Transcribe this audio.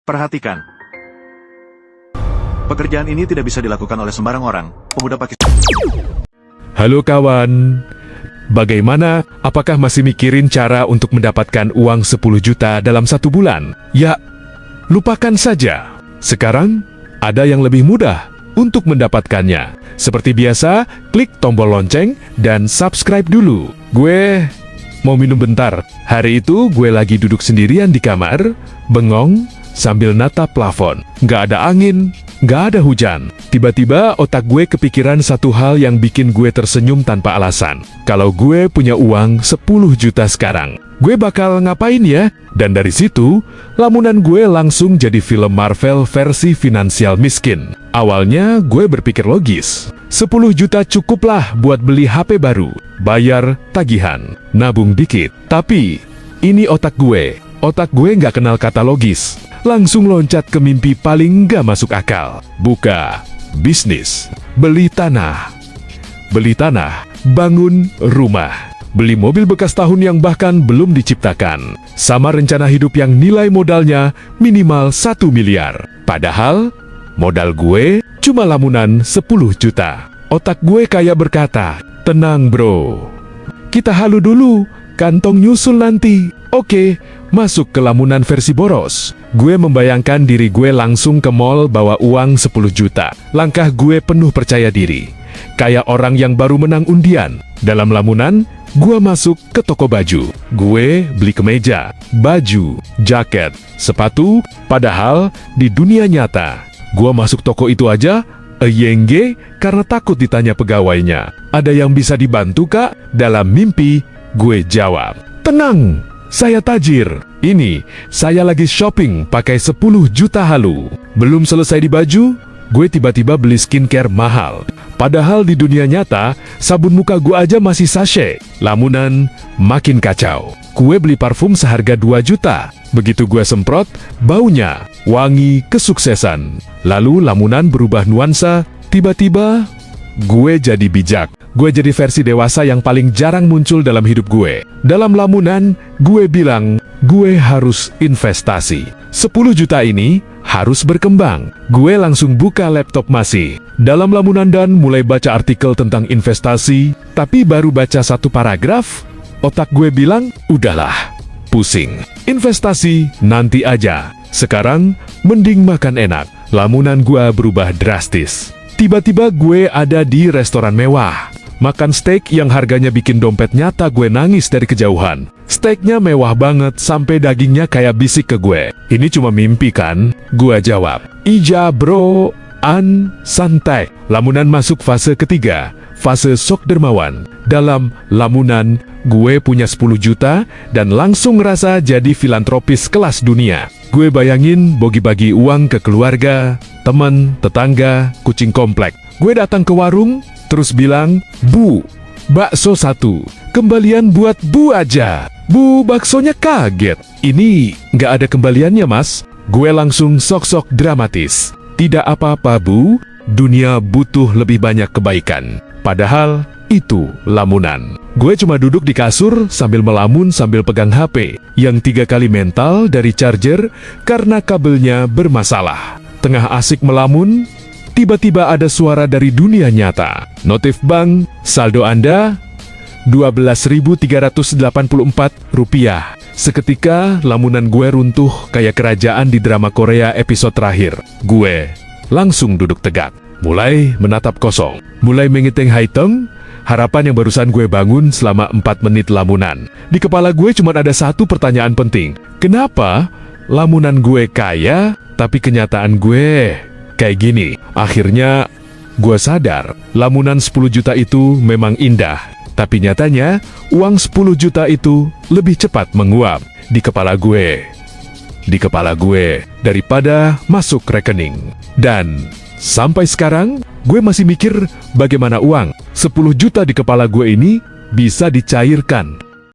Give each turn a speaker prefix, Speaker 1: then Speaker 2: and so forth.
Speaker 1: Perhatikan. Pekerjaan ini tidak bisa dilakukan oleh sembarang orang. Pemuda Pakistan.
Speaker 2: Halo kawan, bagaimana? Apakah masih mikirin cara untuk mendapatkan uang 10 juta dalam 1 bulan? Ya, lupakan saja. Sekarang, ada yang lebih mudah untuk mendapatkannya. Seperti biasa, klik tombol lonceng dan subscribe dulu. Gue mau minum bentar. Hari itu gue lagi duduk sendirian di kamar, bengong, sambil natap plafon. Nggak ada angin, nggak ada hujan. Tiba-tiba otak gue kepikiran satu hal yang bikin gue tersenyum tanpa alasan. Kalau gue punya uang 10 juta sekarang, gue bakal ngapain ya? Dan dari situ, lamunan gue langsung jadi film Marvel versi finansial miskin. Awalnya gue berpikir logis. 10 juta cukuplah buat beli HP baru, bayar tagihan, nabung dikit. Tapi, ini otak gue. Otak gue nggak kenal kata logis. Langsung loncat ke mimpi paling nggak masuk akal. Buka bisnis, beli tanah, bangun rumah, beli mobil bekas tahun yang bahkan belum diciptakan, sama rencana hidup yang nilai modalnya minimal 1 miliar. Padahal, modal gue cuma lamunan 10 juta. Otak gue kayak berkata, tenang bro, kita halu dulu, kantong nyusul nanti. Oke, masuk ke lamunan versi boros. Gue membayangkan diri gue langsung ke mall bawa uang 10 juta. Langkah gue penuh percaya diri. Kayak orang yang baru menang undian. Dalam lamunan, gue masuk ke toko baju. Gue beli kemeja, baju, jaket, sepatu. Padahal di dunia nyata, gue masuk toko itu aja eyengge karena takut ditanya pegawainya. Ada yang bisa dibantu kak? Dalam mimpi, gue jawab, tenang, saya tajir. Ini, saya lagi shopping pakai 10 juta halu. Belum selesai di baju, gue tiba-tiba beli skincare mahal. Padahal di dunia nyata, sabun muka gue aja masih sachet. Lamunan makin kacau. Gue beli parfum seharga 2 juta. Begitu gue semprot, baunya wangi kesuksesan. Lalu lamunan berubah nuansa, tiba-tiba gue jadi bijak. Gue jadi versi dewasa yang paling jarang muncul dalam hidup gue. Dalam lamunan, gue bilang, gue harus investasi. 10 juta ini harus berkembang. Gue langsung buka laptop masih dalam lamunan dan mulai baca artikel tentang investasi. Tapi baru baca satu paragraf, otak gue bilang, udahlah, pusing. Investasi nanti aja. Sekarang, mending makan enak. Lamunan gue berubah drastis. Tiba-tiba gue ada di restoran mewah. Makan steak yang harganya bikin dompet nyata gue nangis dari kejauhan. Steaknya mewah banget sampai dagingnya kayak bisik ke gue. Ini cuma mimpi kan? Gue jawab, ija bro, santai. Lamunan masuk fase ketiga, fase sok dermawan. Dalam lamunan, gue punya 10 juta dan langsung ngerasa jadi filantropis kelas dunia. Gue bayangin bagi-bagi uang ke keluarga, teman, tetangga, kucing komplek. Gue datang ke warung, terus bilang, Bu, bakso 1, kembalian buat Bu aja. Bu, baksonya kaget. Ini nggak ada kembaliannya mas. Gue langsung sok-sok dramatis. Tidak apa-apa Bu, dunia butuh lebih banyak kebaikan. Padahal itu lamunan. Gue cuma duduk di kasur sambil melamun sambil pegang HP yang 3 kali mental dari charger karena kabelnya bermasalah. Tengah asik melamun, tiba-tiba ada suara dari dunia nyata. Notif bank, saldo Anda, Rp12.384. Seketika, lamunan gue runtuh kayak kerajaan di drama Korea episode terakhir. Gue langsung duduk tegak, mulai menatap kosong, mulai mengiting hitam, harapan yang barusan gue bangun selama 4 menit lamunan. Di kepala gue cuma ada satu pertanyaan penting. Kenapa lamunan gue kaya, tapi kenyataan gue kayak gini? Akhirnya, gue sadar, lamunan 10 juta itu memang indah. Tapi nyatanya, uang 10 juta itu lebih cepat menguap di kepala gue. Daripada masuk rekening. Dan sampai sekarang, gue masih mikir bagaimana uang 10 juta di kepala gue ini bisa dicairkan.